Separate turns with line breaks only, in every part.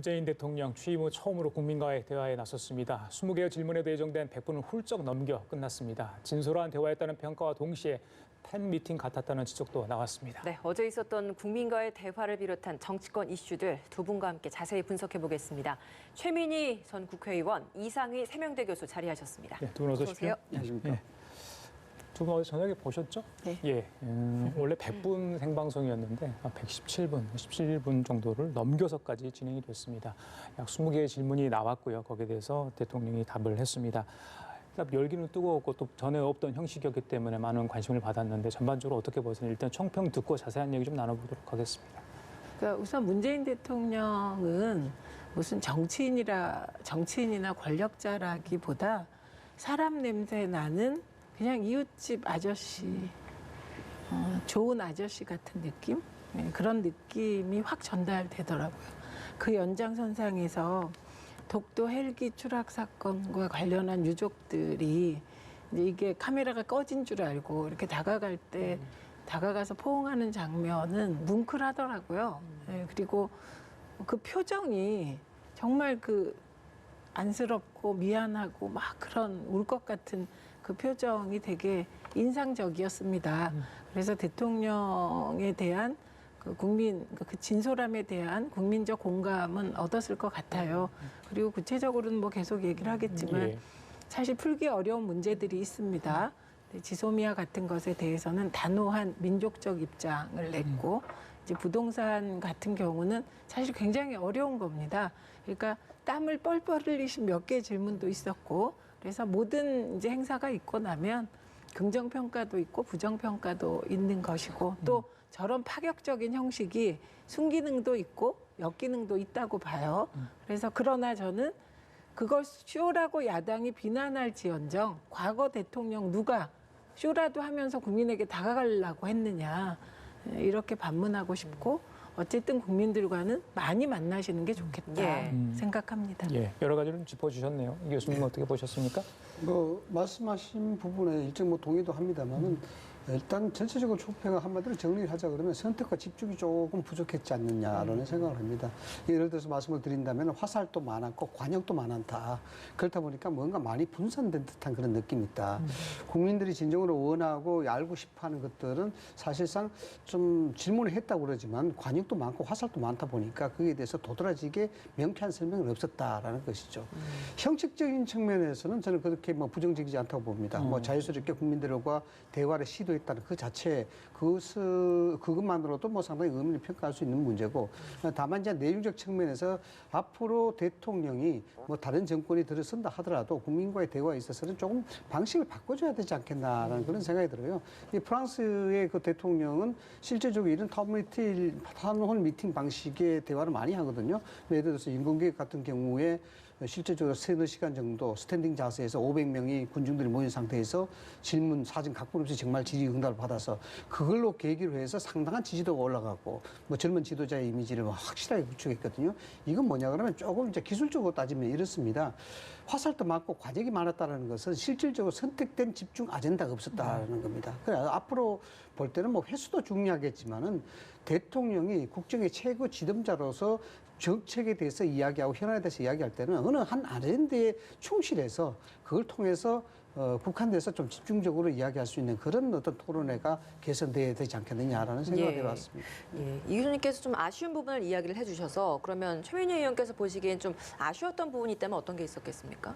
문재인 대통령 취임 후 처음으로 국민과의 대화에 나섰습니다. 20개의 질문에도 예정된 100분을 훌쩍 넘겨 끝났습니다. 진솔한 대화였다는 평가와 동시에 팬미팅 같았다는 지적도 나왔습니다.
네, 어제 있었던 국민과의 대화를 비롯한 정치권 이슈들 두 분과 함께 자세히 분석해 보겠습니다. 최민희 전 국회의원, 이상희 세명대 교수 자리하셨습니다.
네, 두 분 어서 오십시오.
안녕하십니까.
네. 두 분 어제 저녁에 보셨죠?
네.
예, 원래 100분 생방송이었는데 117분 정도를 넘겨서까지 진행이 됐습니다. 약 20개의 질문이 나왔고요. 거기에 대해서 대통령이 답을 했습니다. 열기는 뜨거웠고 또 전에 없던 형식이었기 때문에 많은 관심을 받았는데 전반적으로 어떻게 보세요? 일단 총평 듣고 자세한 얘기 좀 나눠보도록 하겠습니다.
그러니까 우선 문재인 대통령은 무슨 정치인이나 권력자라기보다 사람 냄새 나는 그냥 이웃집 아저씨, 좋은 아저씨 같은 느낌? 네, 그런 느낌이 확 전달되더라고요. 그 연장선상에서 독도 헬기 추락 사건과 관련한 유족들이 이게 카메라가 꺼진 줄 알고 이렇게 다가갈 때 다가가서 포옹하는 장면은 뭉클하더라고요. 네, 그리고 그 표정이 정말 그 안쓰럽고 미안하고 막 그런 울 것 같은 그 표정이 되게 인상적이었습니다. 그래서 대통령에 대한 그 진솔함에 대한 국민적 공감은 얻었을 것 같아요. 그리고 구체적으로는 뭐 계속 얘기를 하겠지만 사실 풀기 어려운 문제들이 있습니다. 지소미아 같은 것에 대해서는 단호한 민족적 입장을 냈고 이제 부동산 같은 경우는 사실 굉장히 어려운 겁니다. 그러니까 땀을 뻘뻘 흘리신 몇 개의 질문도 있었고 그래서 모든 이제 행사가 있고 나면 긍정평가도 있고 부정평가도 있는 것이고 또 저런 파격적인 형식이 순기능도 있고 역기능도 있다고 봐요. 그래서 그러나 저는 그걸 쇼라고 야당이 비난할지언정 과거 대통령 누가 쇼라도 하면서 국민에게 다가가려고 했느냐 이렇게 반문하고 싶고 어쨌든 국민들과는 많이 만나시는 게 좋겠다 생각합니다.
예, 여러 가지를 짚어주셨네요. 이 교수님은 어떻게 보셨습니까?
말씀하신 부분에 일정 동의도 합니다만은 일단 전체적으로 총평을 한마디로 정리를 하자 그러면 선택과 집중이 조금 부족했지 않느냐라는 생각을 합니다. 예를 들어서 말씀을 드린다면 화살도 많았고 관역도 많았다. 그렇다 보니까 뭔가 많이 분산된 듯한 그런 느낌이 있다. 국민들이 진정으로 원하고 알고 싶어하는 것들은 사실상 좀 질문을 했다고 그러지만 관역도 많고 화살도 많다 보니까 거기에 대해서 도드라지게 명쾌한 설명은 없었다라는 것이죠. 형식적인 측면에서는 저는 그렇게 부정적이지 않다고 봅니다. 자유스럽게 국민들과 대화를 시도했다는 그 자체 그것만으로도 상당히 의미를 평가할 수 있는 문제고 다만 이제 내용적 측면에서 앞으로 대통령이 다른 정권이 들어선다 하더라도 국민과의 대화에 있어서는 조금 방식을 바꿔줘야 되지 않겠나라는 그런 생각이 들어요. 이 프랑스의 그 대통령은 실제적으로 이런 타운홀 미팅 방식의 대화를 많이 하거든요. 예를 들어서 인권개혁 같은 경우에 실제적으로 3-4시간 정도 스탠딩 자세에서 500명이 군중들이 모인 상태에서 질문, 사진 각본 없이 정말 질의응답을 받아서 그걸로 계기로 해서 상당한 지지도가 올라가고 젊은 지도자의 이미지를 확실하게 구축했거든요. 이건 뭐냐 그러면 조금 이제 기술적으로 따지면 이렇습니다. 화살도 많고 과정이 많았다는 것은 실질적으로 선택된 집중 아젠다가 없었다는 겁니다. 그래서 앞으로 볼 때는 횟수도 중요하겠지만은 대통령이 국정의 최고 지도자로서 정책에 대해서 이야기하고 현안에 대해서 이야기할 때는 어느 한 아젠다에 충실해서 그걸 통해서 국한돼서 좀 집중적으로 이야기할 수 있는 그런 어떤 토론회가 개선돼야 되지 않겠느냐라는 생각을 해봤습니다.
예, 이 교수님께서 좀 아쉬운 부분을 이야기를 해주셔서 그러면 최민희 의원께서 보시기엔 좀 아쉬웠던 부분이 있다면 어떤 게 있었겠습니까?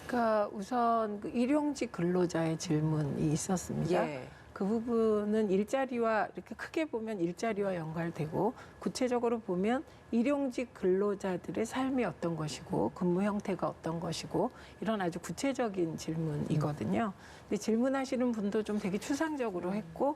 그러니까 우선 그 일용직 근로자의 질문이 있었습니다. 그 부분은 일자리와 이렇게 크게 보면 일자리와 연관되고 구체적으로 보면 일용직 근로자들의 삶이 어떤 것이고 근무 형태가 어떤 것이고 이런 아주 구체적인 질문이거든요. 근데 질문하시는 분도 좀 되게 추상적으로 했고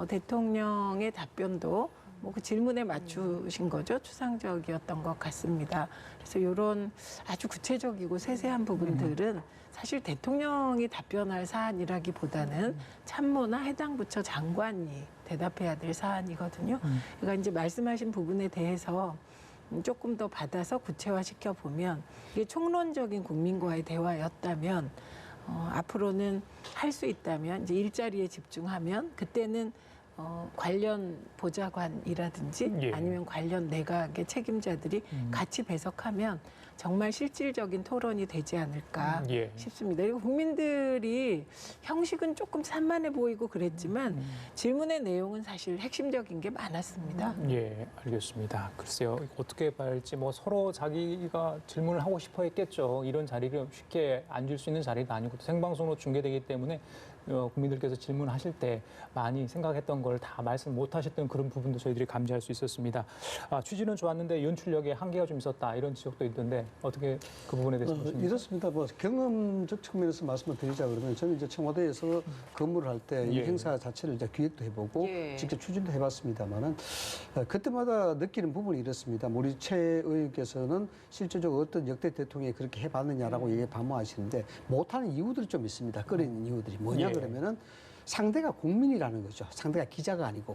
대통령의 답변도 그 질문에 맞추신 거죠. 추상적이었던 것 같습니다. 그래서 이런 아주 구체적이고 세세한 부분들은 사실 대통령이 답변할 사안이라기보다는 참모나 해당 부처 장관이 대답해야 될 사안이거든요. 그러니까 이제 말씀하신 부분에 대해서 조금 더 받아서 구체화시켜 보면 이게 총론적인 국민과의 대화였다면 앞으로는 할 수 있다면 이제 일자리에 집중하면 그때는 관련 보좌관이라든지
예.
아니면 관련 내각의 책임자들이 같이 배석하면 정말 실질적인 토론이 되지 않을까
예.
싶습니다. 그리고 국민들이 형식은 조금 산만해 보이고 그랬지만 질문의 내용은 사실 핵심적인 게 많았습니다.
예, 알겠습니다. 글쎄요, 어떻게 봐야할지 뭐 서로 자기가 질문을 하고 싶어 했겠죠. 이런 자리를 쉽게 앉을 수 있는 자리가 아니고 또 생방송으로 중계되기 때문에 국민들께서 질문하실 때 많이 생각했던 걸 다 말씀 못 하셨던 그런 부분도 저희들이 감지할 수 있었습니다. 취지는 좋았는데 연출력에 한계가 좀 있었다 이런 지적도 있던데 어떻게 그 부분에 대해서 보십니까?
이렇습니다. 뭐 경험적 측면에서 말씀을 드리자 그러면 저는 이제 청와대에서 근무를 할 때 이
예.
행사 자체를 이제 기획도 해보고
예.
직접 추진도 해봤습니다만은 그때마다 느끼는 부분이 이렇습니다. 우리 최 의원께서는 실질적으로 어떤 역대 대통령이 그렇게 해봤느냐라고 얘기 반문하시는데 못하는 이유들이 좀 있습니다. 꺼리는 이유들이 뭐냐
예.
그러면은 상대가 국민이라는 거죠. 상대가 기자가 아니고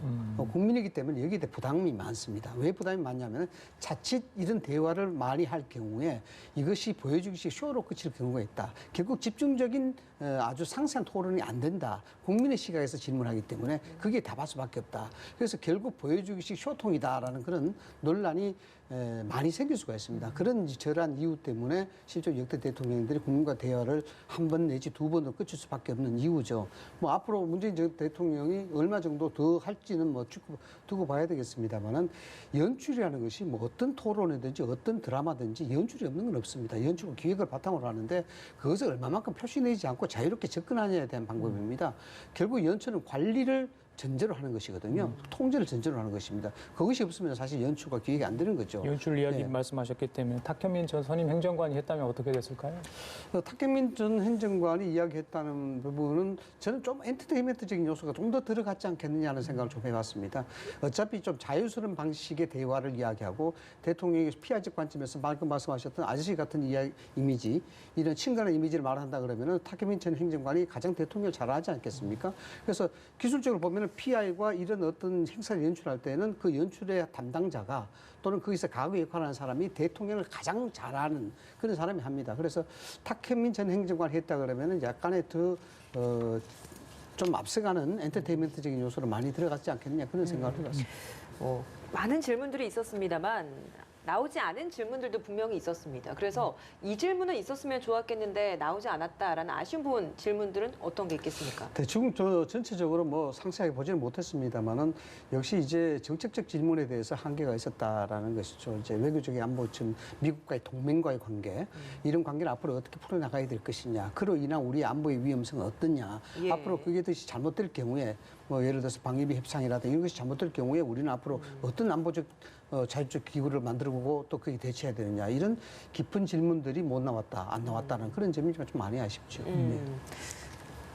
국민이기 때문에 여기에 대해 부담이 많습니다. 왜 부담이 많냐면 자칫 이런 대화를 많이 할 경우에 이것이 보여주기식 쇼로 그칠 경우가 있다. 결국 집중적인 아주 상세한 토론이 안 된다. 국민의 시각에서 질문하기 때문에 그게 답할 수밖에 없다. 그래서 결국 보여주기식 쇼통이다라는 그런 논란이 많이 생길 수가 있습니다. 그런 저러한 이유 때문에 실제 역대 대통령들이 국민과 대화를 한 번 내지 두 번으로 끝일 수밖에 없는 이유죠. 뭐 앞으로 문재인 전 대통령이 얼마 정도 더 할지는 뭐 두고 봐야 되겠습니다만은 연출이라는 것이 뭐 어떤 토론이든지 어떤 드라마든지 연출이 없는 건 없습니다. 연출은 기획을 바탕으로 하는데 그것을 얼마만큼 표시내지 않고 자유롭게 접근하냐에 대한 방법입니다. 결국 연출은 관리를 전제로 하는 것이거든요. 통제를 전제로 하는 것입니다. 그것이 없으면 사실 연출과 기획이 안 되는 거죠.
연출 이야기
네.
말씀하셨기 때문에 탁현민 전 선임 행정관이 했다면 어떻게 됐을까요?
탁현민 전 행정관이 이야기했다는 부분은 저는 좀 엔터테인먼트적인 요소가 좀 더 들어갔지 않겠느냐는 생각을 좀 해봤습니다. 어차피 좀 자유스러운 방식의 대화를 이야기하고 대통령이 피아적 관점에서 방금 말씀하셨던 아저씨 같은 이미지, 이런 친근한 이미지를 말한다 그러면은 탁현민 전 행정관이 가장 대통령을 잘하지 않겠습니까? 그래서 기술적으로 보면은 PI과 이런 어떤 행사를 연출할 때는 그 연출의 담당자가 또는 거기서 가구 역할을 하는 사람이 대통령을 가장 잘하는 그런 사람이 합니다. 그래서 탁현민 전 행정관이 했다 그러면은 약간의 좀 앞서가는 엔터테인먼트적인 요소를 많이 들어갔지 않겠느냐 그런 생각을 해봤습니다.
많은 질문들이 있었습니다만 나오지 않은 질문들도 분명히 있었습니다. 그래서 이 질문은 있었으면 좋았겠는데 나오지 않았다라는 아쉬운 부분 질문들은 어떤 게 있겠습니까?
대충 저 전체적으로 뭐 상세하게 보지는 못했습니다만은 역시 이제 정책적 질문에 대해서 한계가 있었다라는 것이죠. 이제 외교적인 안보 즉 미국과의 동맹과의 관계 이런 관계를 앞으로 어떻게 풀어나가야 될 것이냐. 그로 인한 우리 안보의 위험성은 어떠냐.
예.
앞으로 그게 다시 잘못될 경우에 뭐 예를 들어서 방위비 협상이라든가 이런 것이 잘못될 경우에 우리는 앞으로 어떤 안보적 자율적 기구를 만들고 또 그게 대처해야 되느냐 이런 깊은 질문들이 못 나왔다 안 나왔다는 그런 점이 좀 많이 아쉽죠. 네.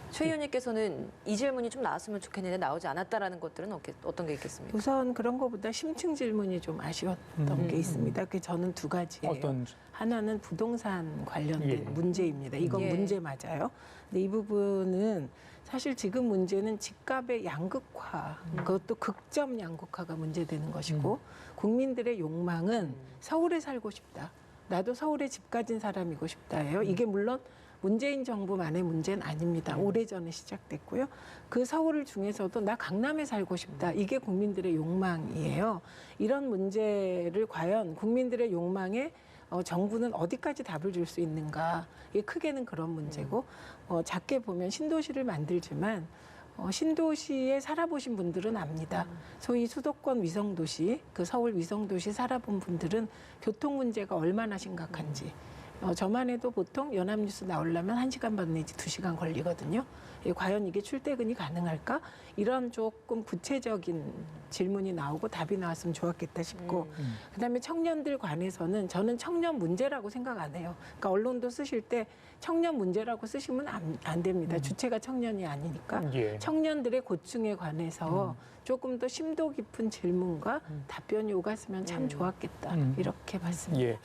최 의원님께서는 이 질문이 좀 나왔으면 좋겠는데 나오지 않았다라는 것들은 어떤 게 있겠습니까?
우선 그런 것보다 심층 질문이 좀 아쉬웠던 게 있습니다. 그 저는 두 가지예요.
어떤
하나는 부동산 관련된
예.
문제입니다. 이건
예.
문제 맞아요. 근데 이 부분은 사실 지금 문제는 집값의 양극화, 그것도 극점 양극화가 문제되는 것이고 국민들의 욕망은 서울에 살고 싶다. 나도 서울에 집 가진 사람이고 싶다예요. 이게 물론 문재인 정부만의 문제는 아닙니다. 오래전에 시작됐고요. 그 서울 중에서도 나 강남에 살고 싶다. 이게 국민들의 욕망이에요. 이런 문제를 과연 국민들의 욕망에 정부는 어디까지 답을 줄 수 있는가. 이게 크게는 그런 문제고 작게 보면 신도시를 만들지만 신도시에 살아보신 분들은 압니다. 소위 수도권 위성도시, 그 서울 위성도시 살아본 분들은 교통 문제가 얼마나 심각한지. 저만 해도 보통 연합뉴스 나오려면 1시간 반 내지 2시간 걸리거든요. 과연 이게 출퇴근이 가능할까? 이런 조금 구체적인 질문이 나오고 답이 나왔으면 좋았겠다 싶고 그다음에 청년들 관해서는 저는 청년 문제라고 생각 안 해요. 그러니까 언론도 쓰실 때 청년 문제라고 쓰시면 안 됩니다. 주체가 청년이 아니니까.
예.
청년들의 고충에 관해서 조금 더 심도 깊은 질문과 답변이 오갔으면 참 좋았겠다. 이렇게 봤습니다.
예.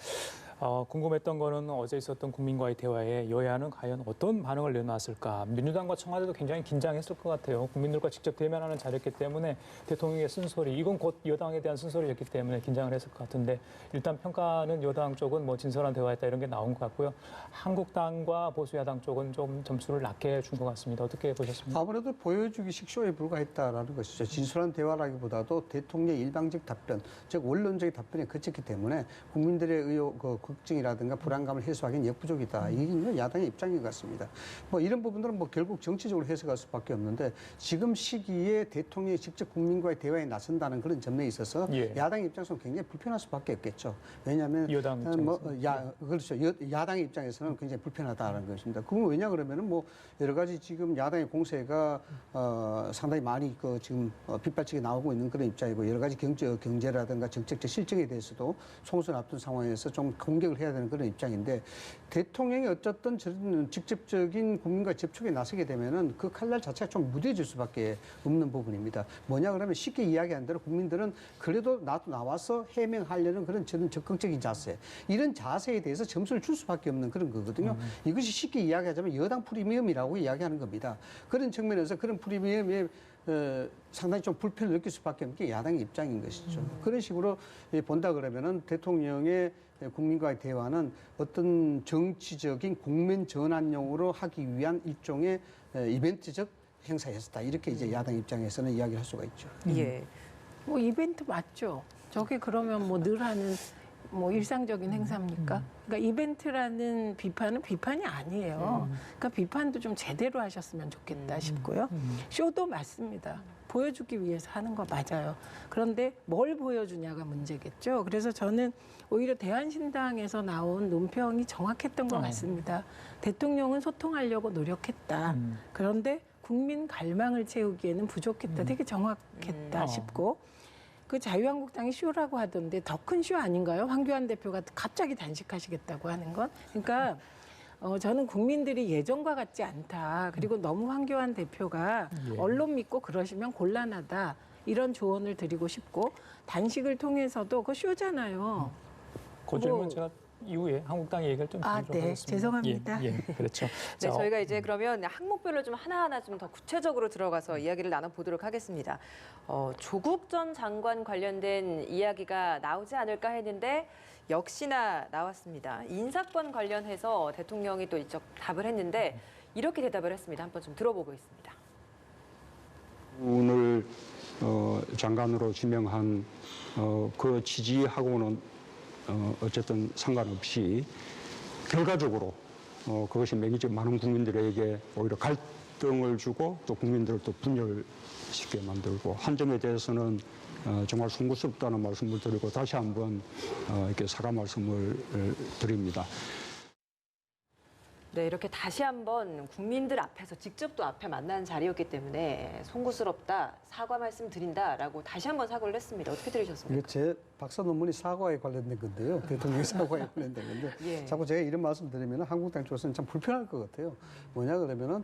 궁금했던 거는 어제 있었던 국민과의 대화에 여야는 과연 어떤 반응을 내놨을까. 민주당과 청와대도 굉장히 긴장했을 것 같아요. 국민들과 직접 대면하는 자리였기 때문에 대통령의 쓴소리, 이건 곧 여당에 대한 쓴소리였기 때문에 긴장을 했을 것 같은데 일단 평가는 여당 쪽은 뭐 진솔한 대화였다 이런 게 나온 것 같고요. 한국당과 보수야당 쪽은 좀 점수를 낮게 준 것 같습니다. 어떻게 보셨습니까?
아무래도 보여주기식 쇼에 불과했다라는 것이죠. 진솔한 대화라기보다도 대통령의 일방적 답변, 즉 원론적인 답변에 그쳤기 때문에 국민들의 의혹, 걱정이라든가 불안감을 해소하기는 역부족이다. 이게 야당의 입장인 것 같습니다. 뭐 이런 부분들은 뭐 결국 정치적으로 해석할 수밖에 없는데 지금 시기에 대통령이 직접 국민과의 대화에 나선다는 그런 점에 있어서
예.
야당 입장에서는 굉장히 불편할 수밖에 없겠죠. 왜냐하면
여당 입장에서는.
그렇죠. 야당의 입장에서는 굉장히 불편하다는 것입니다. 그건 왜냐 그러면은 뭐 여러 가지 지금 야당의 공세가 상당히 많이 지금 빗발치게 나오고 있는 그런 입장이고 여러 가지 경제라든가 정책적 실정에 대해서도 총선 앞둔 상황에서 좀 공격을 해야 되는 그런 입장인데 대통령이 어쨌든 저런 직접적인 국민과 접촉에 나서게 되면은 그 칼날 자체가 좀 무뎌질 수밖에 없는 부분입니다. 뭐냐 그러면 쉽게 이야기한 대로 국민들은 그래도 나도 나와서 해명하려는 그런 저는 적극적인 자세 이런 자세에 대해서 점수를 줄 수밖에 없는 그런 거거든요. 이것이 쉽게 이야기하자면 여당 프리미엄이라고 이야기하는 겁니다. 그런 측면에서 그런 프리미엄에 상당히 좀 불편을 느낄 수밖에 없는 게 야당의 입장인 것이죠. 그런 식으로 본다 그러면은 대통령의 국민과의 대화는 어떤 정치적인 국면 전환용으로 하기 위한 일종의 이벤트적 행사였다. 이렇게 이제 야당 입장에서는 이야기를 할 수가 있죠.
예.
뭐 이벤트 맞죠. 저게 그러면 뭐 늘 하는 뭐 일상적인 행사입니까? 그러니까 이벤트라는 비판은 비판이 아니에요. 그러니까 비판도 좀 제대로 하셨으면 좋겠다 싶고요. 쇼도 맞습니다. 보여주기 위해서 하는 거 맞아요. 그런데 뭘 보여주냐가 문제겠죠. 그래서 저는 오히려 대한신당에서 나온 논평이 정확했던 것 같습니다. 대통령은 소통하려고 노력했다. 그런데 국민 갈망을 채우기에는 부족했다. 되게 정확했다 싶고 그 자유한국당이 쇼라고 하던데 더 큰 쇼 아닌가요? 황교안 대표가 갑자기 단식하시겠다고 하는 건. 그러니까 저는 국민들이 예전과 같지 않다. 그리고 너무 황교안 대표가 언론 믿고 그러시면 곤란하다. 이런 조언을 드리고 싶고 단식을 통해서도 그 쇼잖아요.
그 질문 제가 이후에 한국당 얘기를 좀 드리도록
네.
하겠습니다.
죄송합니다.
예, 그렇죠.
네,
자,
저희가 이제 그러면 항목별로 좀 하나하나 좀 더 구체적으로 들어가서 이야기를 나눠보도록 하겠습니다. 조국 전 장관 관련된 이야기가 나오지 않을까 했는데 역시나 나왔습니다. 인사권 관련해서 대통령이 또 이쪽 답을 했는데 이렇게 대답을 했습니다. 한번 좀 들어보고 있습니다.
오늘 장관으로 지명한 그 취지하고는 어쨌든 상관없이 결과적으로 그것이 많은 국민들에게 오히려 갈등을 주고 또 국민들을 또 분열시키게 만들고 한 점에 대해서는 정말 송구스럽다는 말씀을 드리고 다시 한번 이렇게 사과 말씀을 드립니다.
네, 이렇게 다시 한번 국민들 앞에서 직접 또 앞에 만난 자리였기 때문에 송구스럽다, 사과 말씀 드린다라고 다시 한번 사과를 했습니다. 어떻게 들으셨습니까?
이게 제 박사 논문이 사과에 관련된 건데요. 대통령의 사과에 관련된 건데
예.
자꾸 제가 이런 말씀 드리면 한국당 쪽에서는 참 불편할 것 같아요. 뭐냐 그러면은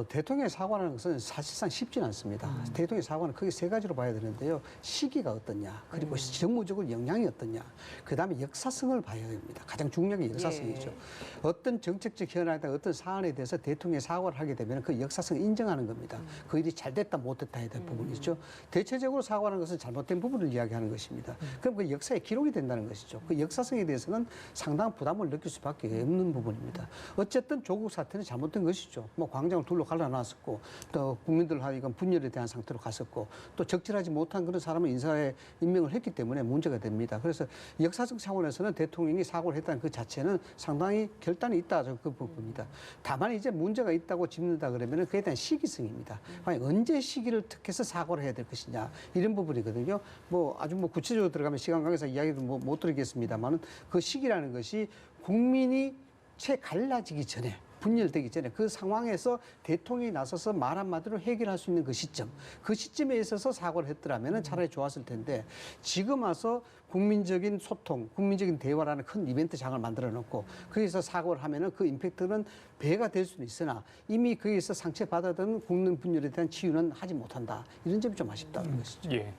대통령의 사과라는 것은 사실상 쉽지는 않습니다. 대통령의 사과는 크게 세 가지로 봐야 되는데요. 시기가 어떠냐, 그리고 정무적으로 영향이 어떠냐, 그다음에 역사성을 봐야 됩니다. 가장 중요한 게 역사성이죠. 어떤 정책적 현안이나 어떤 사안에 대해서 대통령이 사과를 하게 되면 그 역사성을 인정하는 겁니다. 그 일이 잘 됐다 못됐다 해야 될 부분이죠. 대체적으로 사과하는 것은 잘못된 부분을 이야기하는 것입니다. 그럼 그 역사에 기록이 된다는 것이죠. 그 역사성에 대해서는 상당한 부담을 느낄 수밖에 없는 부분입니다. 어쨌든 조국 사태는 잘못된 것이죠. 뭐 광장을 둘러 갈라놨었고 또 국민들 하여금 분열에 대한 상태로 갔었고 또 적절하지 못한 그런 사람을 인사에 임명을 했기 때문에 문제가 됩니다. 그래서 역사적 차원에서는 대통령이 사과를 했다는 그 자체는 상당히 결단이 있다. 그 부분입니다. 다만 이제 문제가 있다고 짚는다 그러면 그에 대한 시기성입니다. 과연 언제 시기를 택해서 사과를 해야 될 것이냐 이런 부분이거든요. 뭐 아주 뭐 구체적으로 들어가면 시간 관계상 이야기도 못 드리겠습니다만은 그 시기라는 것이 국민이 채 갈라지기 전에 분열되기 전에 그 상황에서 대통령이 나서서 말 한마디로 해결할 수 있는 그 시점, 그 시점에 있어서 사과를 했더라면 차라리 좋았을 텐데 지금 와서 국민적인 소통, 국민적인 대화라는 큰 이벤트 장을 만들어 놓고 거기서 사과를 하면은 그 임팩트는 배가 될 수는 있으나 이미 거기서 상처받았던 국민 분열에 대한 치유는 하지 못한다. 이런 점이 좀 아쉽다는 것이죠.
예.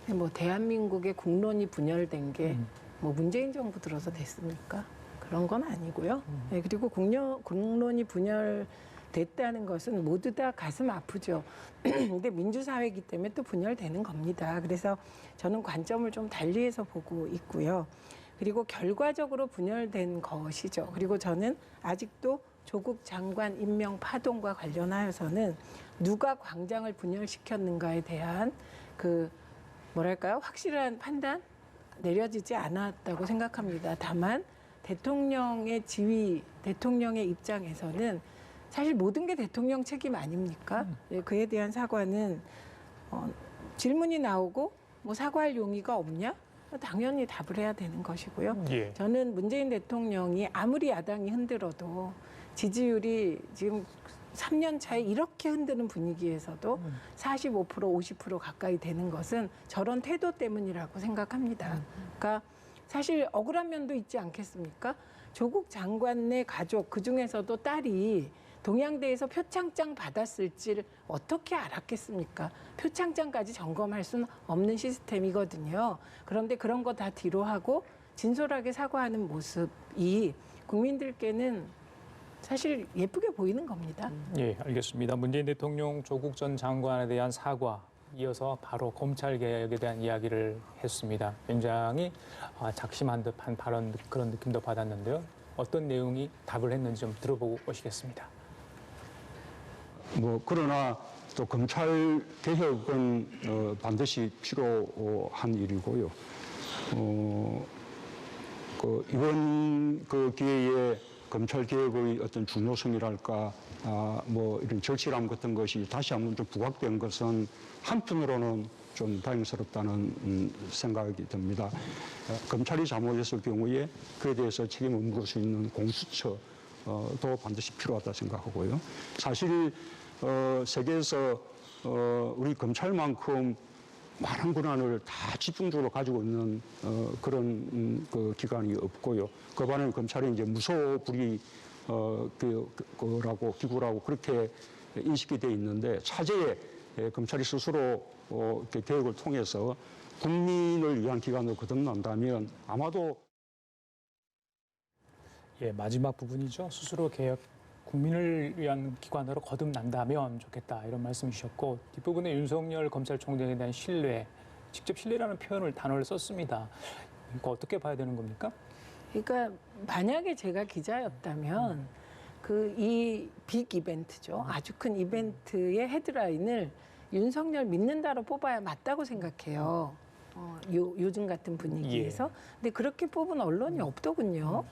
뭐 대한민국의 국론이 분열된 게 뭐 문재인 정부 들어서 됐습니까? 그런 건 아니고요. 네, 그리고 공론이 분열됐다는 것은 모두 다 가슴 아프죠. 근데 민주사회이기 때문에 또 분열되는 겁니다. 그래서 저는 관점을 좀 달리해서 보고 있고요. 그리고 결과적으로 분열된 것이죠. 그리고 저는 아직도 조국 장관 임명 파동과 관련하여서는 누가 광장을 분열시켰는가에 대한 확실한 판단 내려지지 않았다고 생각합니다. 다만 대통령의 지위, 대통령의 입장에서는 사실 모든 게 대통령 책임 아닙니까? 그에 대한 사과는 질문이 나오고 뭐 사과할 용의가 없냐? 당연히 답을 해야 되는 것이고요.
예.
저는 문재인 대통령이 아무리 야당이 흔들어도 지지율이 지금 3년 차에 이렇게 흔드는 분위기에서도 45%, 50% 가까이 되는 것은 저런 태도 때문이라고 생각합니다. 그러니까 사실 억울한 면도 있지 않겠습니까? 조국 장관의 가족, 그중에서도 딸이 동양대에서 표창장 받았을지를 어떻게 알았겠습니까? 표창장까지 점검할 수는 없는 시스템이거든요. 그런데 그런 거 다 뒤로 하고 진솔하게 사과하는 모습이 국민들께는 사실 예쁘게 보이는 겁니다.
예, 알겠습니다. 문재인 대통령 조국 전 장관에 대한 사과, 이어서 바로 검찰 개혁에 대한 이야기를 했습니다. 굉장히 작심한 듯한 발언, 그런 느낌도 받았는데요. 어떤 내용이 답을 했는지 좀 들어보고 오시겠습니다.
그러나 또 검찰 개혁은 반드시 필요한 일이고요. 이번 기회에 검찰 개혁의 어떤 중요성이랄까, 이런 절실함 같은 것이 다시 한번 좀 부각된 것은 한편으로는 좀 다행스럽다는 생각이 듭니다. 검찰이 잘못했을 경우에 그에 대해서 책임을 물을 수 있는 공수처도 반드시 필요하다 생각하고요. 사실 세계에서 우리 검찰만큼 많은 권한을 다 집중적으로 가지고 있는 그런 기관이 없고요. 그 반면 검찰이 이제 무소불위 거라고 기구라고 그렇게 인식이 돼 있는데 차제에 검찰이 스스로 이렇게 개혁을 통해서 국민을 위한 기관으로 거듭난다면 아마도
예, 마지막 부분이죠. 스스로 개혁, 국민을 위한 기관으로 거듭난다면 좋겠다, 이런 말씀이셨고, 뒷부분에 윤석열 검찰총장에 대한 신뢰, 직접 신뢰라는 단어를 썼습니다. 이거 어떻게 봐야 되는 겁니까?
그러니까 만약에 제가 기자였다면 이 빅 이벤트죠. 아주 큰 이벤트의 헤드라인을 윤석열 믿는다로 뽑아야 맞다고 생각해요. 요즘 같은 분위기에서. 근데 그렇게 뽑은 언론이 없더군요.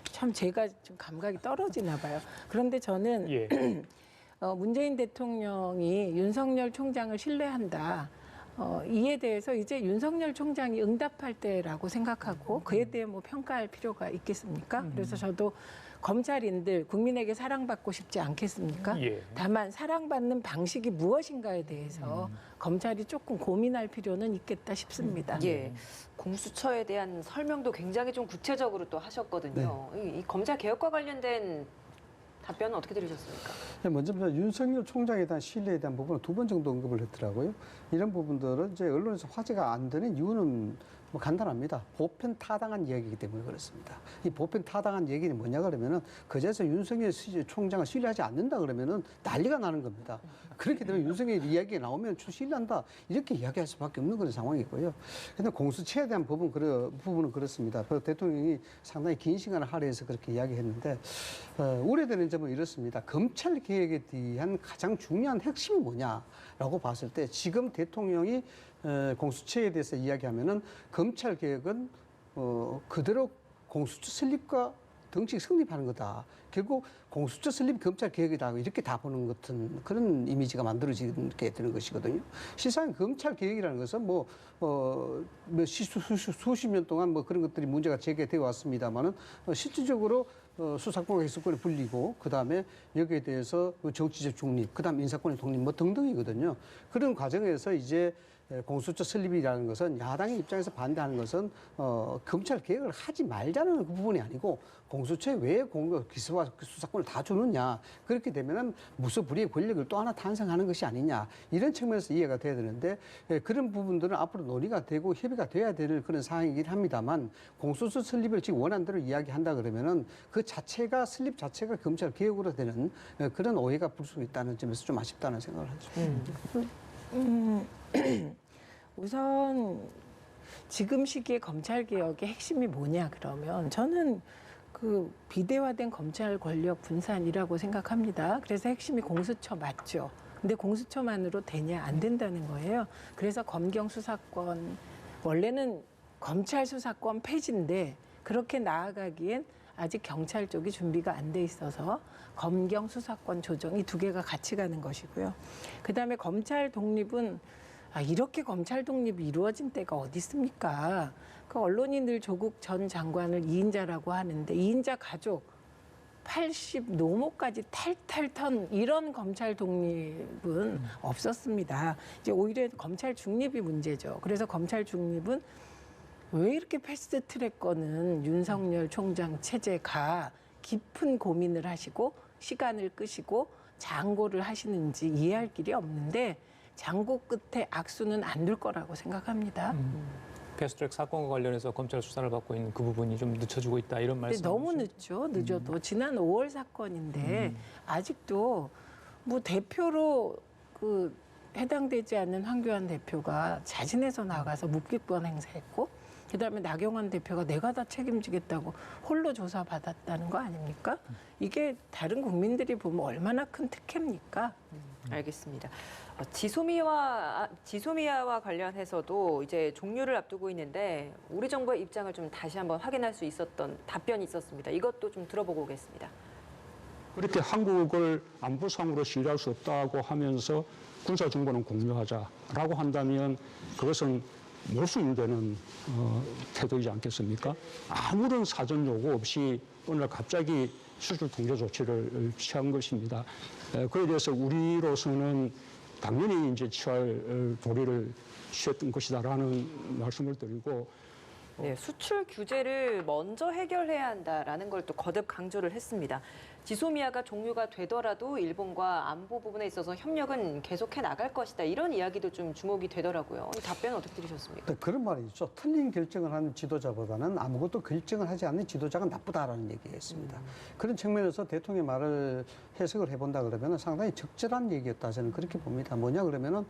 참 제가 좀 감각이 떨어지나 봐요. 그런데 저는
예.
문재인 대통령이 윤석열 총장을 신뢰한다. 이에 대해서 이제 윤석열 총장이 응답할 때라고 생각하고 그에 대해 뭐 평가할 필요가 있겠습니까? 그래서 저도 검찰인들 국민에게 사랑받고 싶지 않겠습니까?
예.
다만 사랑받는 방식이 무엇인가에 대해서 검찰이 조금 고민할 필요는 있겠다 싶습니다.
예. 공수처에 대한 설명도 굉장히 좀 구체적으로 또 하셨거든요. 이 검찰 개혁과 관련된 답변은 어떻게 들으셨습니까?
먼저 윤석열 총장에 대한 신뢰에 대한 부분은 2번 정도 언급을 했더라고요. 이런 부분들은 이제 언론에서 화제가 안 되는 이유는 간단합니다. 보편 타당한 이야기이기 때문에 그렇습니다. 이 보편 타당한 얘기는 뭐냐 그러면은 그제서 윤석열 총장을 신뢰하지 않는다 그러면은 난리가 나는 겁니다. 그렇기 때문에 윤석열 이야기가 나오면 신뢰한다 이렇게 이야기할 수밖에 없는 그런 상황이고요. 그런데 공수처에 대한 부분은 그렇습니다. 대통령이 상당히 긴 시간을 할애해서 그렇게 이야기했는데 우려되는 점은 이렇습니다. 검찰 개혁에 대한 가장 중요한 핵심이 뭐냐라고 봤을 때 지금 대통령이 공수처에 대해서 이야기하면은 검찰 개혁은 그대로 공수처 설립과 정식 성립하는 거다. 결국 공수처 설립 검찰 개혁이다. 이렇게 다 보는 같은 그런 이미지가 만들어지게 되는 것이거든요. 실상 검찰 개혁이라는 것은 수십 년 동안 그런 것들이 문제가 제기되어 왔습니다만은 실질적으로 수사권과 기소권이 분리고 그다음에 여기에 대해서 정치적 중립, 그다음 인사권의 독립 등등이거든요. 그런 과정에서 이제 공수처 설립이라는 것은 야당의 입장에서 반대하는 것은 검찰 개혁을 하지 말자는 그 부분이 아니고 공수처에 왜 기소와 수사권을 다 주느냐. 그렇게 되면은 무소불위의 권력을 또 하나 탄생하는 것이 아니냐. 이런 측면에서 이해가 돼야 되는데 그런 부분들은 앞으로 논의가 되고 협의가 돼야 될 그런 사항이긴 합니다만 공수처 설립을 지금 원하는 대로 이야기한다 그러면은 그 자체가 설립 자체가 검찰 개혁으로 되는 그런 오해가 불 수 있다는 점에서 좀 아쉽다는 생각을 하죠.
우선 지금 시기에 검찰 개혁의 핵심이 뭐냐 그러면 저는 그 비대화된 검찰 권력 분산이라고 생각합니다. 그래서 핵심이 공수처 맞죠. 근데 공수처만으로 되냐 안 된다는 거예요. 그래서 검경 수사권 원래는 검찰 수사권 폐지인데 그렇게 나아가기엔 아직 경찰 쪽이 준비가 안 돼 있어서 검경 수사권 조정이 두 개가 같이 가는 것이고요. 그다음에 검찰 독립은 이렇게 검찰 독립이 이루어진 때가 어디 있습니까? 그 언론이 늘 조국 전 장관을 2인자라고 하는데 2인자 가족 80 노모까지 탈탈 턴 이런 검찰 독립은 없었습니다. 이제 오히려 검찰 중립이 문제죠. 그래서 검찰 중립은 왜 이렇게 패스트트랙 윤석열 총장 체제가 깊은 고민을 하시고 시간을 끄시고 장고를 하시는지 이해할 길이 없는데 장고 끝에 악수는 안 둘 거라고 생각합니다.
패스트트랙 사건과 관련해서 검찰 수사를 받고 있는 그 부분이 좀 늦춰지고 있다 이런
근데
말씀.
너무 늦죠. 늦어도 지난 5월 사건인데 아직도 뭐 대표로 그 해당되지 않는 황교안 대표가 자진해서 나가서 묵비권 행사했고 그다음에 나경원 대표가 내가 다 책임지겠다고 홀로 조사받았다는 거 아닙니까? 이게 다른 국민들이 보면 얼마나 큰 특혜입니까?
알겠습니다. 지소미아와 관련해서도 이제 종료를 앞두고 있는데 우리 정부의 입장을 좀 다시 한번 확인할 수 있었던 답변이 있었습니다. 이것도 좀 들어보고 오겠습니다.
그렇게 한국을 안보상으로 신뢰할 수 없다고 하면서 군사정보는 공유하자라고 한다면 그것은 모순되는 태도이지 않겠습니까? 아무런 사전 요구 없이 오늘 갑자기 수출 통제 조치를 취한 것입니다. 그에 대해서 우리로서는 당연히 이제 취할 도리를 취했던 것이다라는 말씀을 드리고.
네, 수출 규제를 먼저 해결해야 한다라는 걸 또 거듭 강조를 했습니다. 지소미아가 종료가 되더라도 일본과 안보 부분에 있어서 협력은 계속해 나갈 것이다. 이런 이야기도 좀 주목이 되더라고요. 이 답변은 어떻게 들으셨습니까?
네, 그런 말이 있죠. 틀린 결정을 하는 지도자보다는 아무것도 결정을 하지 않는 지도자가 나쁘다라는 얘기가 있습니다. 그런 측면에서 대통령의 말을 해석을 해본다 그러면 상당히 적절한 얘기였다. 저는 그렇게 봅니다. 뭐냐 그러면은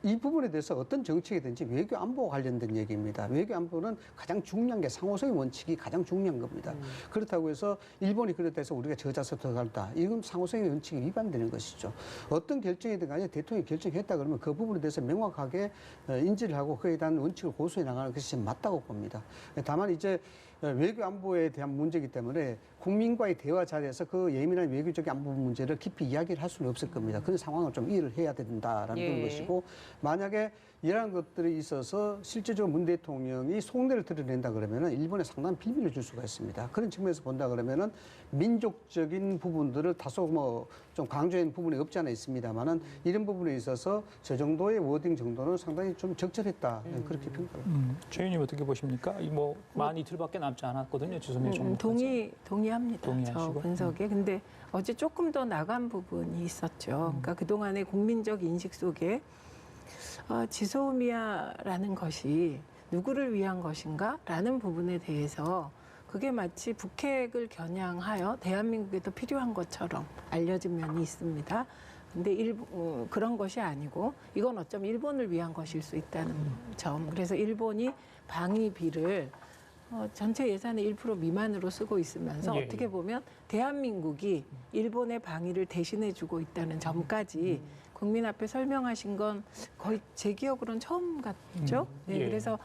이 부분에 대해서 어떤 정책이든지 외교 안보와 관련된 얘기입니다. 외교 안보는 가장 중요한 게 상호성의 원칙이 가장 중요한 겁니다. 그렇다고 해서 일본이 그랬다 해서 우리가 저자서 들어갈다. 이건 상호성의 원칙이 위반되는 것이죠. 어떤 결정이든 간에 대통령이 결정했다 그러면 그 부분에 대해서 명확하게 인지를 하고 그에 대한 원칙을 고수해 나가는 것이 맞다고 봅니다. 다만 이제 외교 안보에 대한 문제이기 때문에 국민과의 대화 자리에서 그 예민한 외교적 안보 문제를 깊이 이야기를 할 수는 없을 겁니다. 그런 상황을 좀 이해를 해야 된다라는 그런 것이고 만약에 이러한 것들이 있어서 실제적으로 문 대통령이 속내를 드러낸다 그러면은 일본에 상당한 빌미를 줄 수가 있습니다. 그런 측면에서 본다 그러면은 민족적인 부분들을 다소 뭐 좀 강조한 부분이 없지 않아 있습니다만은 이런 부분에 있어서 저 정도의 워딩 정도는 상당히 좀 적절했다. 그렇게 평가를 합니다.
최 의원님 어떻게 보십니까? 만 이틀밖에 남지 않았거든요. 지소미아 종료까지.
동의합니다.
동의하시고?
저 분석에. 근데 어제 조금 더 나간 부분이 있었죠. 그러니까 그동안의 국민적 인식 속에 지소미아라는 것이 누구를 위한 것인가? 라는 부분에 대해서 그게 마치 북핵을 겨냥하여 대한민국에도 필요한 것처럼 알려진 면이 있습니다. 근데 그런 것이 아니고 이건 어쩌면 일본을 위한 것일 수 있다는 점. 그래서 일본이 방위비를 전체 예산의 1% 미만으로 쓰고 있으면서
예,
어떻게
예.
보면 대한민국이 일본의 방위를 대신해주고 있다는 점까지 국민 앞에 설명하신 건 거의 제 기억으로는 처음 같죠. 네,
예.
그래서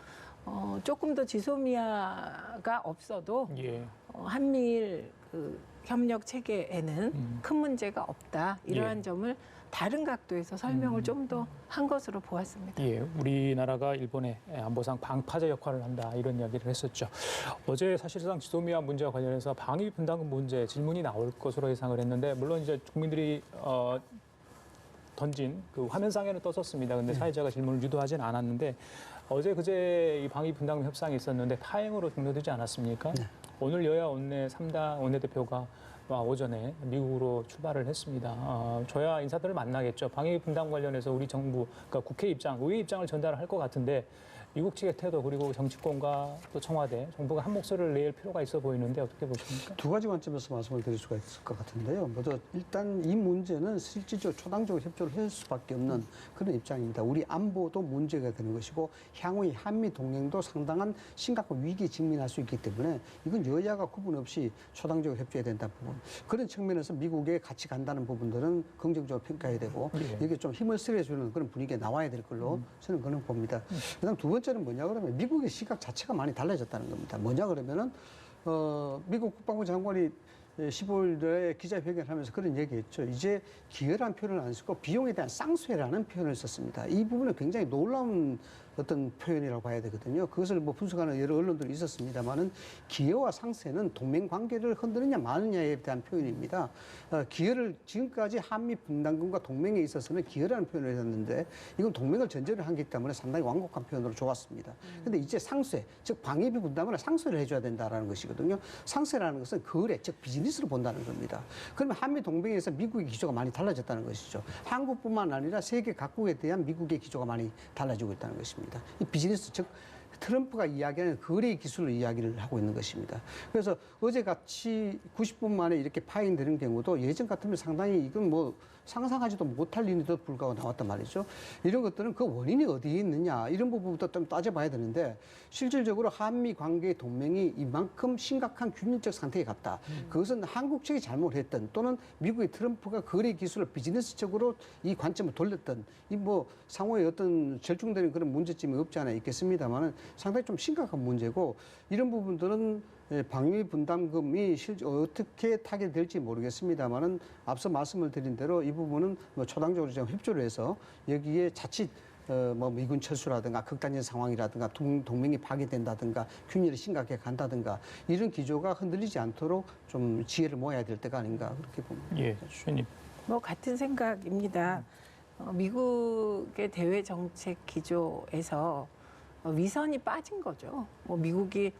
조금 더 지소미아가 없어도
예.
한미일 그 협력 체계에는 큰 문제가 없다. 이러한
예.
점을 다른 각도에서 설명을 좀 더 한 것으로 보았습니다.
예, 우리나라가 일본의 안보상 방파제 역할을 한다 이런 이야기를 했었죠. 어제 사실상 지소미아 문제와 관련해서 방위 분담금 문제 질문이 나올 것으로 예상을 했는데 물론 이제 국민들이 던진 그 화면상에는 떴었습니다. 근데 사회자가 질문을 유도하진 않았는데 어제 그제 이 방위 분담금 협상이 있었는데 파행으로 종료되지 않았습니까? 오늘 여야 원내 3당 원내대표가 오전에 미국으로 출발을 했습니다. 저야 인사들을 만나겠죠. 방위 분담 관련해서 우리 정부, 그러니까 국회 입장, 의회 입장을 전달할 것 같은데 미국 측의 태도 그리고 정치권과 또 청와대, 정부가 한 목소리를 낼 필요가 있어 보이는데 어떻게 보십니까?
두 가지 관점에서 말씀을 드릴 수가 있을 것 같은데요. 먼저 일단 이 문제는 실질적으로 초당적으로 협조를 할 수밖에 없는 그런 입장입니다. 우리 안보도 문제가 되는 것이고 향후의 한미 동맹도 상당한 심각한 위기에 직면할 수 있기 때문에 이건 여야가 구분 없이 초당적으로 협조해야 된다 부분. 그런 측면에서 미국에 같이 간다는 부분들은 긍정적으로 평가해야 되고 여기에 좀 힘을 실어주는 그런 분위기가 나와야 될 걸로 저는 그런 봅니다. 그다음 두 번째는 뭐냐 그러면 미국의 시각 자체가 많이 달라졌다는 겁니다. 뭐냐 그러면은 미국 국방부 장관이 15일에 기자회견을 하면서 그런 얘기했죠. 이제 기여라는 표현을 안 쓰고 비용에 대한 쌍수해라는 표현을 썼습니다. 이 부분은 굉장히 놀라운 어떤 표현이라고 봐야 되거든요. 그것을 뭐 분석하는 여러 언론들이 있었습니다만은 기여와 상세는 동맹 관계를 흔드느냐 마느냐에 대한 표현입니다. 기여를 지금까지 한미 분담금과 동맹에 있어서는 기여라는 표현을 했는데 이건 동맹을 전제로 하기 때문에 상당히 완곡한 표현으로 좋았습니다. 근데 이제 상쇄, 즉 방위비 분담을 상쇄를 해줘야 된다라는 것이거든요. 상쇄라는 것은 거래, 즉 비즈니스로 본다는 겁니다. 그러면 한미 동맹에서 미국의 기조가 많이 달라졌다는 것이죠. 한국뿐만 아니라 세계 각국에 대한 미국의 기조가 많이 달라지고 있다는 것입니다. 이 비즈니스, 즉 트럼프가 이야기하는 거래 기술을 이야기를 하고 있는 것입니다. 그래서 어제같이 90분 만에 이렇게 파행되는 경우도 예전 같으면 상당히 이건 뭐 상상하지도 못할 일에도 불구하고 나왔단 말이죠. 이런 것들은 그 원인이 어디에 있느냐 이런 부분부터 좀 따져봐야 되는데 실질적으로 한미 관계의 동맹이 이만큼 심각한 균열적 상태에 갔다. 그것은 한국 측이 잘못했던 또는 미국의 트럼프가 거래 기술을 비즈니스적으로 이 관점을 돌렸던 이 뭐 상호의 어떤 절충되는 그런 문제점이 없지 않아 있겠습니다만은 상당히 좀 심각한 문제고 이런 부분들은 방위 분담금이 어떻게 타결될지 모르겠습니다만은 앞서 말씀을 드린 대로 이 부분은 뭐 초당적으로 좀 협조를 해서 여기에 자칫 뭐 미군 철수라든가 극단적 상황이라든가 동맹이 파괴된다든가 균열이 심각하게 간다든가 이런 기조가 흔들리지 않도록 좀 지혜를 모아야 될 때가 아닌가 그렇게 봅니다.
예, 주님.
뭐 같은 생각입니다. 미국의 대외 정책 기조에서 위선이 빠진 거죠. 뭐 미국이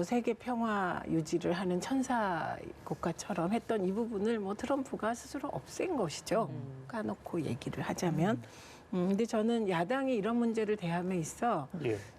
세계 평화 유지를 하는 천사 국가처럼 했던 이 부분을 뭐 트럼프가 스스로 없앤 것이죠. 까놓고 얘기를 하자면. 근데 저는 야당이 이런 문제를 대함에 있어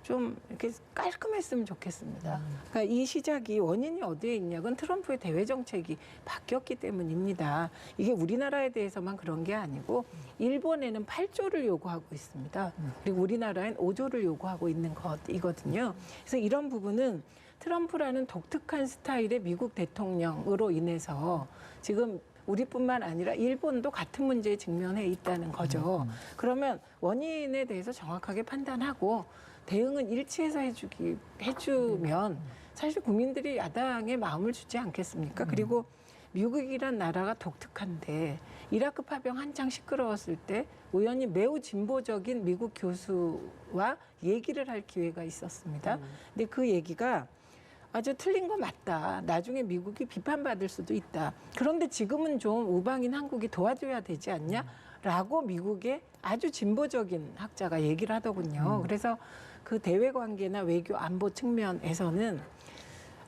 좀 이렇게 깔끔했으면 좋겠습니다. 그러니까 이 시작이 원인이 어디에 있냐건 트럼프의 대외 정책이 바뀌었기 때문입니다. 이게 우리나라에 대해서만 그런 게 아니고 일본에는 8조를 요구하고 있습니다. 그리고 우리나라엔 5조를 요구하고 있는 것이거든요. 그래서 이런 부분은 트럼프라는 독특한 스타일의 미국 대통령으로 인해서 지금 우리뿐만 아니라 일본도 같은 문제에 직면해 있다는 거죠. 그러면 원인에 대해서 정확하게 판단하고 대응은 일치해서 해주면 사실 국민들이 야당에 마음을 주지 않겠습니까? 그리고 미국이란 나라가 독특한데 이라크 파병 한창 시끄러웠을 때 우연히 매우 진보적인 미국 교수와 얘기를 할 기회가 있었습니다. 근데 그 얘기가 아주 틀린 거 맞다. 나중에 미국이 비판받을 수도 있다. 그런데 지금은 좀 우방인 한국이 도와줘야 되지 않냐? 라고 미국의 아주 진보적인 학자가 얘기를 하더군요. 그래서 그 대외 관계나 외교 안보 측면에서는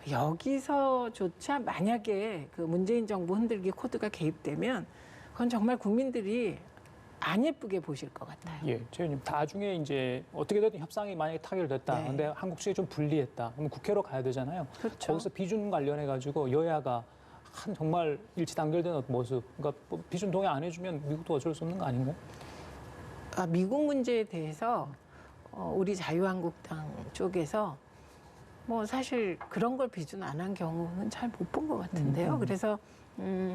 여기서조차 만약에 그 문재인 정부 흔들기 코드가 개입되면 그건 정말 국민들이 안 예쁘게 보실 것 같아요.
예, 최의원님 나중에 이제 어떻게든 협상이 만약에 타결됐다.
네.
근데 한국 측이 좀 불리했다. 그럼 국회로 가야 되잖아요.
그렇죠.
거기서 비준 관련해 가지고 여야가 한 정말 일치 단결된 모습. 그러니까 뭐 비준 동의 안 해주면 미국도 어쩔 수 없는 거 아닌가요?
미국 문제에 대해서 우리 자유한국당 쪽에서 뭐 사실 그런 걸 비준 안 한 경우는 잘 못 본 것 같은데요. 그래서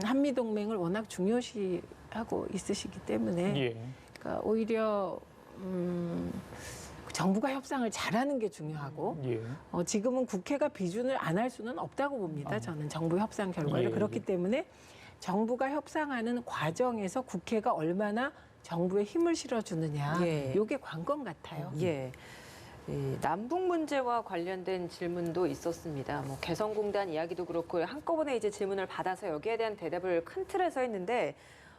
한미 동맹을 워낙 중요시하고 있으시기 때문에
예.
그러니까 오히려 정부가 협상을 잘하는 게 중요하고
예.
지금은 국회가 비준을 안 할 수는 없다고 봅니다. 저는 정부 협상 결과를
예,
그렇기
예.
때문에 정부가 협상하는 과정에서 국회가 얼마나 정부에 힘을 실어주느냐
예.
이게 관건 같아요.
예. 이 남북 문제와 관련된 질문도 있었습니다. 뭐 개성공단 이야기도 그렇고 한꺼번에 이제 질문을 받아서 여기에 대한 대답을 큰 틀에서 했는데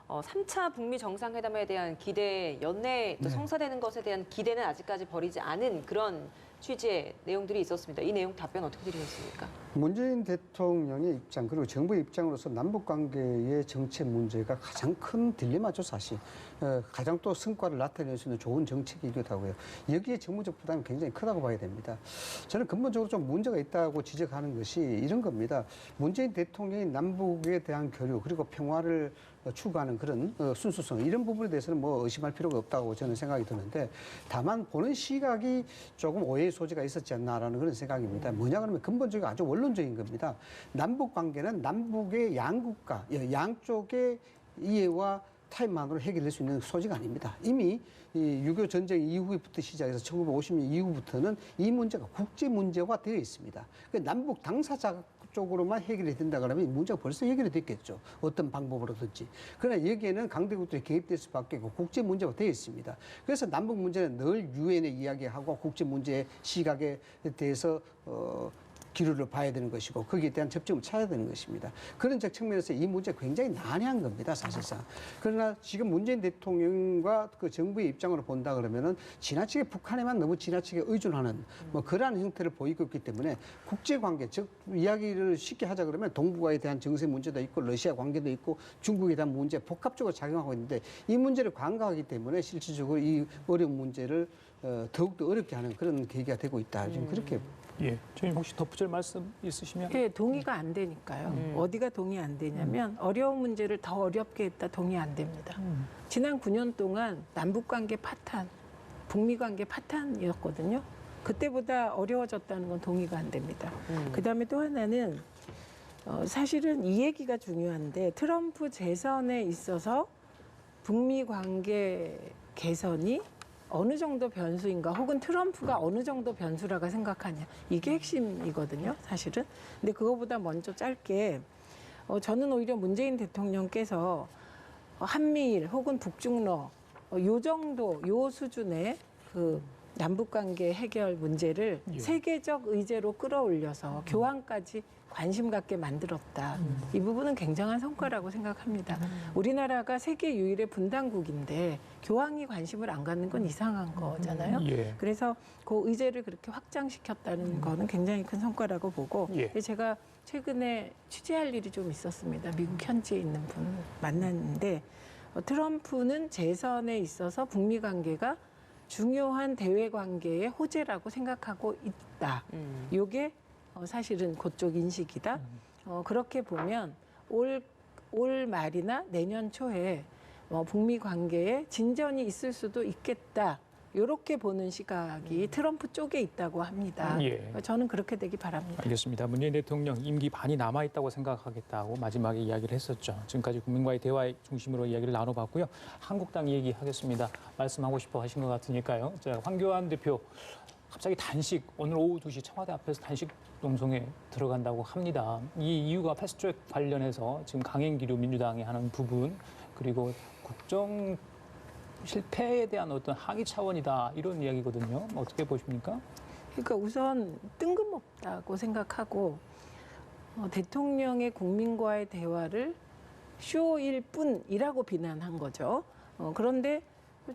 3차 북미 정상회담에 대한 기대, 연내 또
네.
성사되는 것에 대한 기대는 아직까지 버리지 않은 그런 취지의 내용들이 있었습니다. 이 내용 답변 어떻게 드리겠습니까?
문재인 대통령의 입장 그리고 정부의 입장으로서 남북 관계의 정책 문제가 가장 큰 딜레마죠 사실. 가장 또 성과를 나타낼 수 있는 좋은 정책이기도 하고요. 여기에 정무적 부담이 굉장히 크다고 봐야 됩니다. 저는 근본적으로 좀 문제가 있다고 지적하는 것이 이런 겁니다. 문재인 대통령이 남북에 대한 교류 그리고 평화를 추구하는 그런 순수성 이런 부분에 대해서는 뭐 의심할 필요가 없다고 저는 생각이 드는데 다만 보는 시각이 조금 오해의 소지가 있었지 않나라는 그런 생각입니다. 뭐냐 그러면 근본적이고 아주 원론적인 겁니다. 남북 관계는 남북의 양국가 양쪽의 이해와 타협만으로 해결될 수 있는 소지가 아닙니다. 이미 이 6.25 전쟁 이후부터 시작해서 1950년 이후부터는 이 문제가 국제 문제화 되어 있습니다. 남북 당사자 쪽으로만 해결이 된다 그러면 이 문제가 벌써 해결이 됐겠죠. 어떤 방법으로든지. 그러나 여기에는 강대국들이 개입될 수밖에 없고 국제 문제가 되어 있습니다. 그래서 남북 문제는 늘 유엔에 이야기하고 국제 문제의 시각에 대해서 기류를 봐야 되는 것이고 거기에 대한 접점을 찾아야 되는 것입니다. 그런 측면에서 이 문제가 굉장히 난해한 겁니다, 사실상. 그러나 지금 문재인 대통령과 그 정부의 입장으로 본다 그러면은 지나치게 북한에만 너무 지나치게 의존하는 뭐 그러한 형태를 보이고 있기 때문에 국제 관계, 즉 이야기를 쉽게 하자 그러면 동북아에 대한 정세 문제도 있고 러시아 관계도 있고 중국에 대한 문제 복합적으로 작용하고 있는데 이 문제를 간과하기 때문에 실질적으로 이 어려운 문제를 더욱더 어렵게 하는 그런 계기가 되고 있다. 지금 그렇게
예, 저희 혹시 덧붙일 말씀 있으시면?
예, 동의가 안 되니까요. 어디가 동의 안 되냐면 어려운 문제를 더 어렵게 했다 동의 안 됩니다. 지난 9년 동안 남북관계 파탄, 북미관계 파탄이었거든요. 그때보다 어려워졌다는 건 동의가 안 됩니다. 그다음에 또 하나는 사실은 이 얘기가 중요한데 트럼프 재선에 있어서 북미 관계 개선이 어느 정도 변수인가 혹은 트럼프가 어느 정도 변수라고 생각하냐 이게 핵심이거든요 사실은. 근데 그거보다 먼저 짧게 저는 오히려 문재인 대통령께서 한미일 혹은 북중러 요 정도 요 수준의 그 남북관계 해결 문제를
예.
세계적 의제로 끌어올려서 교황까지 관심 갖게 만들었다. 이 부분은 굉장한 성과라고 생각합니다. 우리나라가 세계 유일의 분단국인데 교황이 관심을 안 갖는 건 이상한 거잖아요.
예.
그래서 그 의제를 그렇게 확장시켰다는 거는 굉장히 큰 성과라고 보고
예.
제가 최근에 취재할 일이 좀 있었습니다. 미국 현지에 있는 분 만났는데 트럼프는 재선에 있어서 북미 관계가 중요한 대외 관계의 호재라고 생각하고 있다. 요게 사실은 그쪽 인식이다. 그렇게 보면 올 말이나 내년 초에 북미 관계에 진전이 있을 수도 있겠다. 이렇게 보는 시각이 트럼프 쪽에 있다고 합니다.
예.
저는 그렇게 되기 바랍니다.
알겠습니다. 문재인 대통령 임기 반이 남아있다고 생각하겠다고 마지막에 이야기를 했었죠. 지금까지 국민과의 대화 중심으로 이야기를 나눠봤고요. 한국당 얘기하겠습니다. 말씀하고 싶어 하신 것 같으니까요. 자, 황교안 대표 갑자기 단식, 오늘 오후 2시 청와대 앞에서 단식 농성에 들어간다고 합니다. 이 이유가 패스트트랙 관련해서 지금 강행기류 민주당이 하는 부분 그리고 국정 실패에 대한 어떤 항의 차원이다 이런 이야기거든요. 어떻게 보십니까?
그러니까 우선 뜬금없다고 생각하고 대통령의 국민과의 대화를 쇼일 뿐이라고 비난한 거죠. 그런데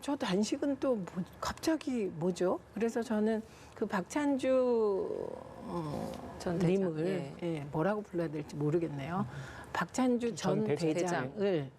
저 단식은 또 갑자기 뭐죠? 그래서 저는 그 박찬주
전 대장,
님을 예, 뭐라고 불러야 될지 모르겠네요. 박찬주 전 대장을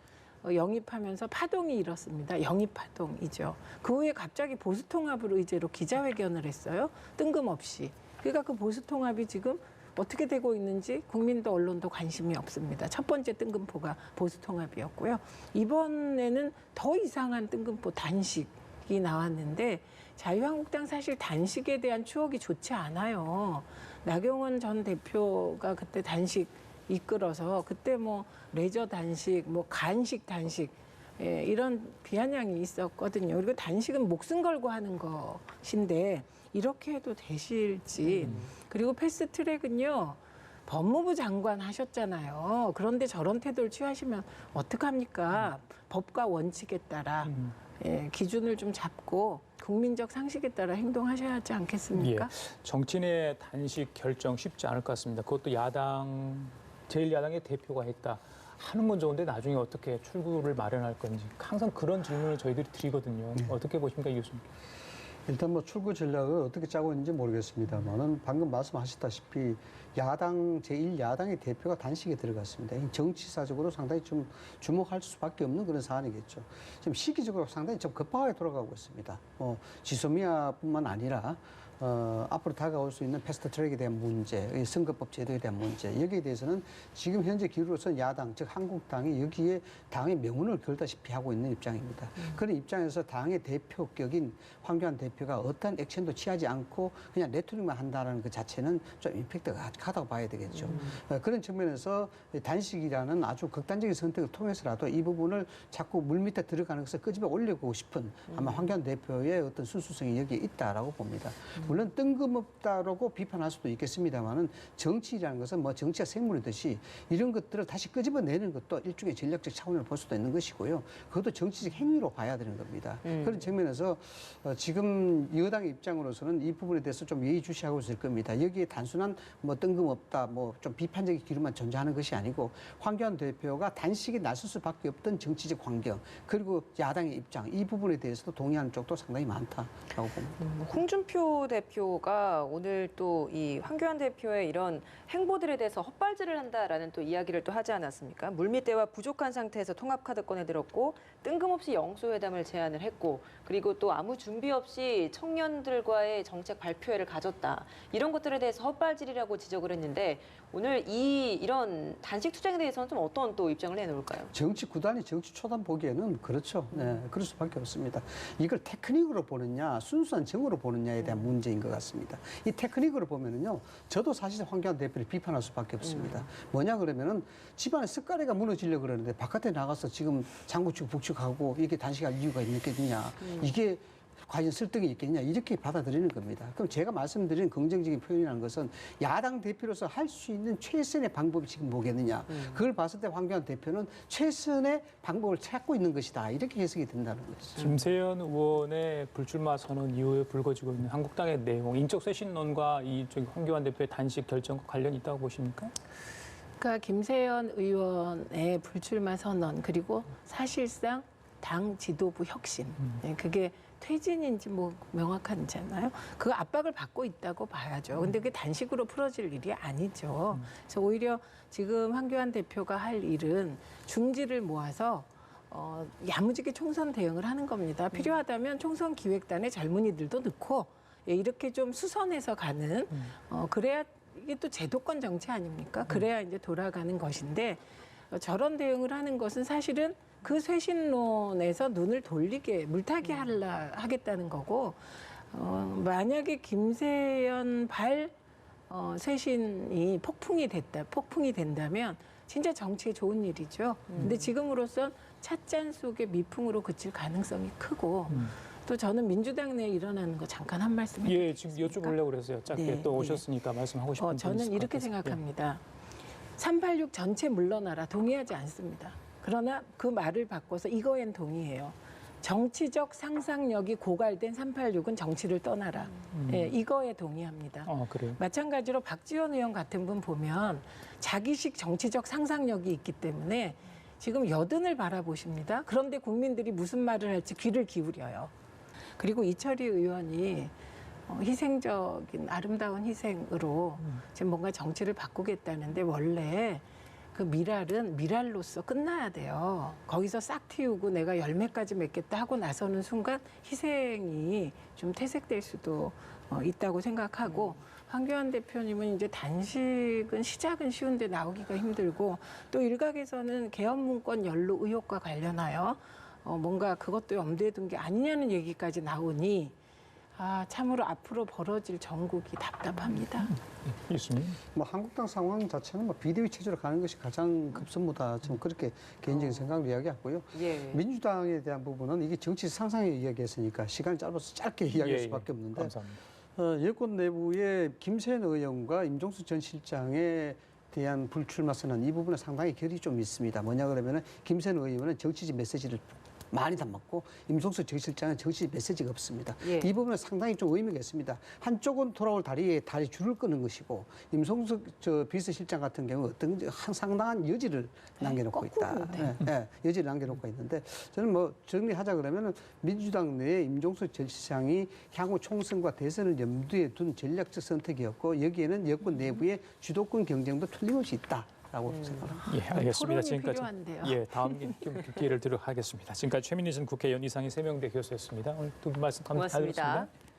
영입하면서 파동이 일었습니다. 영입 파동이죠. 그 후에 갑자기 보수통합을 의제로 기자회견을 했어요. 뜬금없이. 그러니까 그 보수통합이 지금 어떻게 되고 있는지 국민도 언론도 관심이 없습니다. 첫 번째 뜬금포가 보수통합이었고요. 이번에는 더 이상한 뜬금포 단식이 나왔는데 자유한국당 사실 단식에 대한 추억이 좋지 않아요. 나경원 전 대표가 그때 단식 이끌어서 그때 뭐 레저 단식, 뭐 간식 단식 이런 비아냥이 있었거든요. 그리고 단식은 목숨 걸고 하는 것인데 이렇게 해도 되실지. 그리고 패스트트랙은요. 법무부 장관 하셨잖아요. 그런데 저런 태도를 취하시면 어떡합니까? 법과 원칙에 따라 기준을 좀 잡고 국민적 상식에 따라 행동하셔야 하지 않겠습니까?
예. 정치인의 단식 결정 쉽지 않을 것 같습니다. 그것도 야당 제1야당의 대표가 했다 하는 건 좋은데 나중에 어떻게 출구를 마련할 건지 항상 그런 질문을 저희들이 드리거든요. 어떻게 보십니까, 이 교수님?
일단 뭐 출구 전략을 어떻게 짜고 있는지 모르겠습니다만은 방금 말씀하셨다시피 야당 제1야당의 대표가 단식에 들어갔습니다. 정치사적으로 상당히 좀 주목할 수밖에 없는 그런 사안이겠죠. 지금 시기적으로 상당히 좀 급하게 돌아가고 있습니다. 지소미아뿐만 아니라 앞으로 다가올 수 있는 패스트트랙에 대한 문제, 선거법 제도에 대한 문제, 여기에 대해서는 지금 현재 기류로서는 야당, 즉 한국당이 여기에 당의 명운을 걸다시피 하고 있는 입장입니다. 그런 입장에서 당의 대표격인 황교안 대표가 어떠한 액션도 취하지 않고 그냥 레토릭만 한다는 그 자체는 좀 임팩트가 가다고 봐야 되겠죠. 그런 측면에서 단식이라는 아주 극단적인 선택을 통해서라도 이 부분을 자꾸 물밑에 들어가는 것을 끄집어 올리고 싶은 아마 황교안 대표의 어떤 순수성이 여기에 있다라고 봅니다. 물론 뜬금없다라고 비판할 수도 있겠습니다만은 정치라는 것은 뭐 정치가 생물이듯이 이런 것들을 다시 끄집어내는 것도 일종의 전략적 차원을 볼 수도 있는 것이고요. 그것도 정치적 행위로 봐야 되는 겁니다. 그런 측면에서 지금 여당의 입장으로서는 이 부분에 대해서 좀 예의주시하고 있을 겁니다. 여기에 단순한 뭐 뜬금없다, 뭐 좀 비판적인 기류만 존재하는 것이 아니고 황교안 대표가 단식에 나설 수밖에 없던 정치적 환경 그리고 야당의 입장 이 부분에 대해서도 동의하는 쪽도 상당히 많다라고 봅니다.
홍준표 대표가 오늘 또 이 황교안 대표의 이런 행보들에 대해서 헛발질을 한다라는 또 이야기를 또 하지 않았습니까? 물밑대화 부족한 상태에서 통합카드 꺼내들었고 뜬금없이 영수회담을 제안을 했고 그리고 또 아무 준비 없이 청년들과의 정책 발표회를 가졌다. 이런 것들에 대해서 헛발질이라고 지적을 했는데 오늘 이런 단식 투쟁에 대해서는 좀 어떤 또 입장을 내놓을까요?
정치 구단이 정치 초단 보기에는 그렇죠. 네, 그럴 수밖에 없습니다. 이걸 테크닉으로 보느냐, 순수한 정으로 보느냐에 대한 문제인 것 같습니다. 이 테크닉으로 보면은요, 저도 사실 황교안 대표를 비판할 수밖에 없습니다. 뭐냐 그러면은 집안의 습가래가 무너지려고 그러는데 바깥에 나가서 지금 장구축 북축하고 이게 단식할 이유가 있겠느냐, 이게 과연 설득이 있겠냐 이렇게 받아들이는 겁니다. 그럼 제가 말씀드린 긍정적인 표현이라는 것은 야당 대표로서 할 수 있는 최선의 방법이 지금 뭐겠느냐. 그걸 봤을 때 황교안 대표는 최선의 방법을 찾고 있는 것이다. 이렇게 해석이 된다는 거죠.
김세연 의원의 불출마 선언 이후에 불거지고 있는 한국당의 내용, 인적 쇄신론과 이 황교안 대표의 단식 결정과 관련이 있다고 보십니까?
그러니까 김세연 의원의 불출마 선언 그리고 사실상 당 지도부 혁신 그게 퇴진인지 뭐 명확하잖아요. 그 압박을 받고 있다고 봐야죠. 근데 그게 단식으로 풀어질 일이 아니죠. 그래서 오히려 지금 황교안 대표가 할 일은 중지를 모아서 야무지게 총선 대응을 하는 겁니다. 필요하다면 총선 기획단에 젊은이들도 넣고 이렇게 좀 수선해서 가는 그래야 이게 또 제도권 정치 아닙니까? 그래야 이제 돌아가는 것인데 저런 대응을 하는 것은 사실은 그 쇄신론에서 눈을 돌리게 물타기 하겠다는 거고 만약에 김세연 쇄신이 폭풍이 된다면 진짜 정치에 좋은 일이죠. 근데 지금으로선 찻잔 속의 미풍으로 그칠 가능성이 크고 또 저는 민주당 내에 일어나는 거 잠깐 한 말씀 해도
예, 지금 여쭤보려고 그랬어요. 짧게
네,
또 오셨으니까 말씀하고 싶은 점
저는
있을 것
이렇게
같아서.
생각합니다. 386 전체 물러나라 동의하지 않습니다. 그러나 그 말을 바꿔서 이거엔 동의해요. 정치적 상상력이 고갈된 386은 정치를 떠나라. 예, 이거에 동의합니다.
그래요?
마찬가지로 박지원 의원 같은 분 보면 자기식 정치적 상상력이 있기 때문에 지금 여든을 바라보십니다. 그런데 국민들이 무슨 말을 할지 귀를 기울여요. 그리고 이철희 의원이 희생적인 아름다운 희생으로 지금 뭔가 정치를 바꾸겠다는데 원래 그 미랄은 미랄로서 끝나야 돼요. 거기서 싹 틔우고 내가 열매까지 맺겠다 하고 나서는 순간 희생이 좀 퇴색될 수도 있다고 생각하고 황교안 대표님은 이제 단식은 시작은 쉬운데 나오기가 힘들고 또 일각에서는 계엄문건 연루 의혹과 관련하여 뭔가 그것도 염두에 둔 게 아니냐는 얘기까지 나오니 참으로 앞으로 벌어질 정국이 답답합니다.
교수님.
뭐 한국당 상황 자체는 뭐 비대위 체제로 가는 것이 가장 급선무다. 좀 그렇게 개인적인 생각을 이야기하고요.
예.
민주당에 대한 부분은 이게 정치 상상의 이야기했으니까 시간이 짧아서 짧게 이야기할 수밖에 없는데
감사합니다.
여권 내부에 김세연 의원과 임종수 전 실장에 대한 불출마 선언 이 부분은 상당히 결이 좀 있습니다. 뭐냐 그러면은 김세연 의원은 정치적 메시지를 많이 담았고 임성수 정실장은 정치 메시지가 없습니다.
예.
이 부분은 상당히 좀 의미가 있습니다. 한쪽은 돌아올 다리에 다리 줄을 끄는 것이고 임성수 비서실장 같은 경우 어떤 상당한 여지를 남겨놓고 있다. 여지를 남겨놓고 있는데 저는 뭐 정리하자 그러면은 민주당 내에 임종석 전 시장이 향후 총선과 대선을 염두에 둔 전략적 선택이었고 여기에는 여권 내부의 주도권 경쟁도 틀림없이 있다라고 생각합니다.
예, 알겠습니다.
토론이 필요한데요.
예, 다음 좀 기회를 드리도록 하겠습니다. 지금까지 최민희 전 국회의원 이상희 세명대 교수였습니다. 오늘 두 분 말씀
고맙습니다.
감사드렸습니다.